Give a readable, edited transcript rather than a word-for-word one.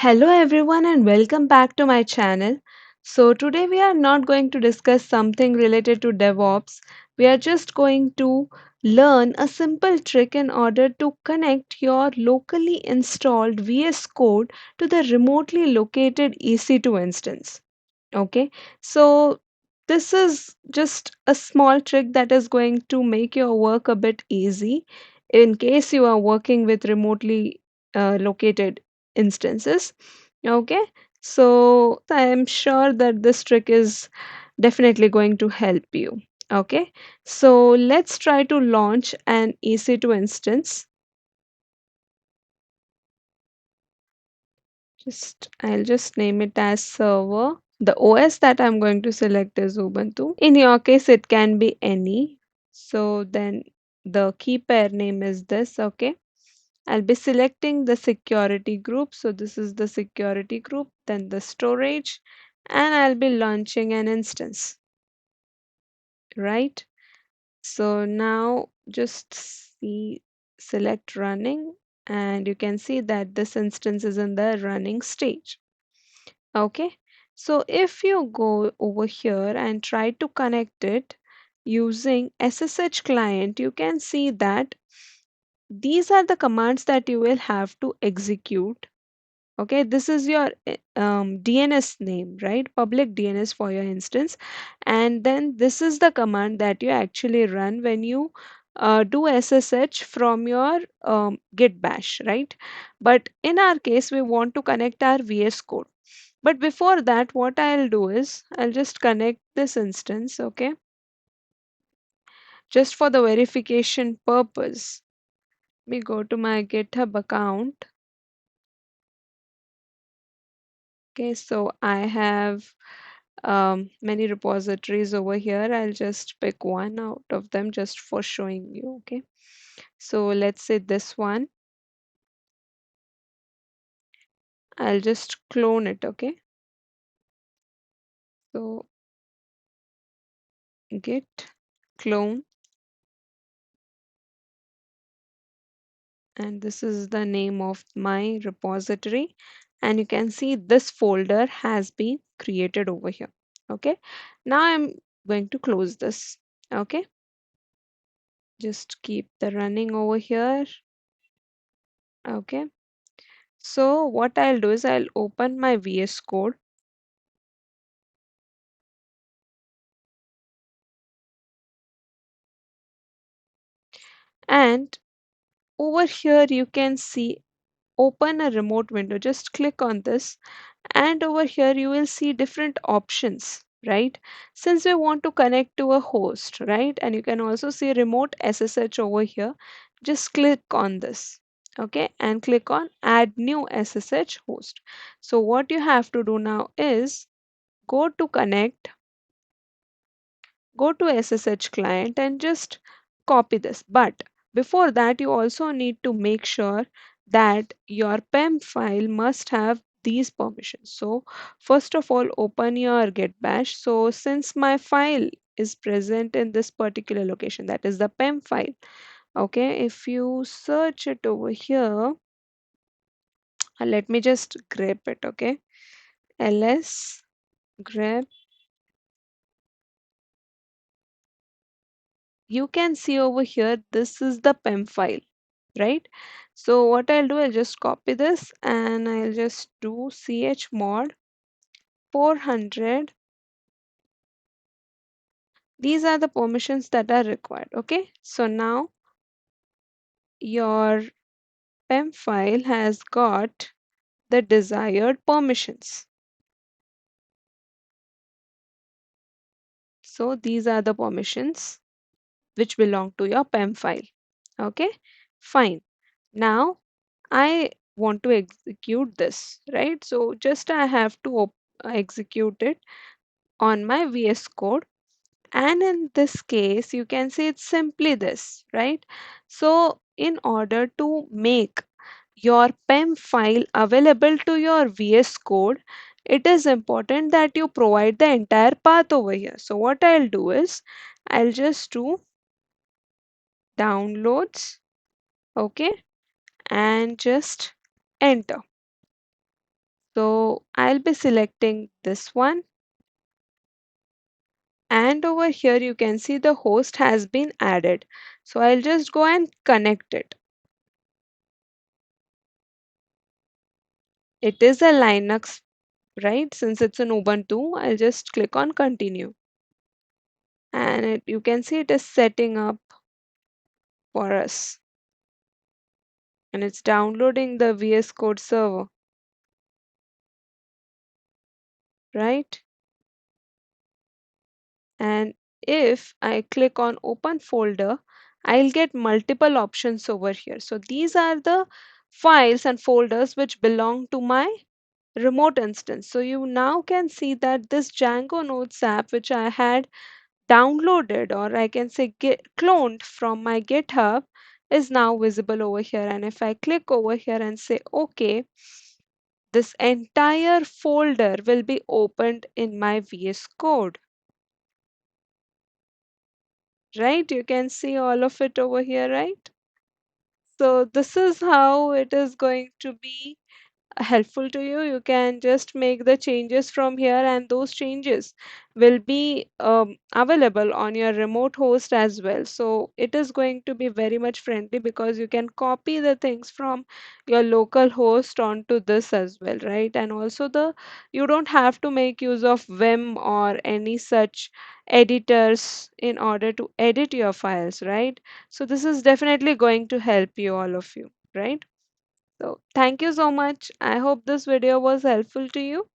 Hello everyone and welcome back to my channel. So today we are not going to discuss something related to DevOps. We are just going to learn a simple trick in order to connect your locally installed VS Code to the remotely located EC2 instance. Okay, so this is just a small trick that is going to make your work a bit easy in case you are working with remotely located instances. Okay, so I am sure that this trick is definitely going to help you. Okay, so let's try to launch an EC2 instance. I'll just name it as server. The OS that I'm going to select is Ubuntu. In your case, it can be any. So then the key pair name is this, okay? I'll be selecting the security group. So this is the security group, then the storage, and I'll be launching an instance, right? So now just select running, and you can see that this instance is in the running stage. Okay, so if you go over here and try to connect it using SSH client, you can see that these are the commands that you will have to execute. Okay, this is your DNS name, right? Public DNS for your instance. And then this is the command that you actually run when you do SSH from your git bash, right? But in our case, we want to connect our VS Code. But before that, what I'll do is I'll just connect this instance, okay? Just for the verification purpose. Let me go to my GitHub account. Okay, so I have many repositories over here. I'll just pick one out of them just for showing you, okay? So let's say this one. I'll just clone it, okay? So git clone, and this is the name of my repository, and you can see this folder has been created over here. Okay, now I'm going to close this. Okay, just keep the running over here. Okay, so what I'll do is I'll open my VS Code, and over here you can see open a remote window. Just click on this, and over here you will see different options, right? Since we want to connect to a host, right? And you can also see remote SSH over here. Just click on this, okay, and click on add new SSH host. So what you have to do now is go to connect, go to SSH client, and just copy this. But before that, you also need to make sure that your PEM file must have these permissions. So first of all, open your git bash. So since my file is present in this particular location, that is the PEM file. Okay, if you search it over here, let me just grep it. Okay, ls grep. You can see over here, this is the PEM file, right? So what I'll do, I'll just copy this and I'll just do chmod 400. These are the permissions that are required. Okay, so now your PEM file has got the desired permissions. So these are the permissions which belong to your PEM file. Okay, fine. Now I want to execute this, right? So just I have to execute it on my VS Code. And in this case, you can see it's simply this, right? So in order to make your PEM file available to your VS Code, it is important that you provide the entire path over here. So what I'll do is I'll just do downloads, okay, and just enter. So I'll be selecting this one, and over here you can see the host has been added. So I'll just go and connect it. It is a Linux, right? Since it's an Ubuntu, I'll just click on continue. And you can see it is setting up for us. And it's downloading the VS Code server, right? And if I click on open folder, I'll get multiple options over here. So these are the files and folders which belong to my remote instance. So you now can see that this Django Nodes app, which I had downloaded, or I can say cloned from my GitHub, is now visible over here. And if I click over here and say OK, this entire folder will be opened in my VS Code. Right? You can see all of it over here, right? So this is how it is going to be helpful to you. You can just make the changes from here, and those changes will be available on your remote host as well. So it is going to be very much friendly because you can copy the things from your local host onto this as well, right? And also you don't have to make use of Vim or any such editors in order to edit your files, right? So this is definitely going to help you, all of you, right? So thank you so much. I hope this video was helpful to you.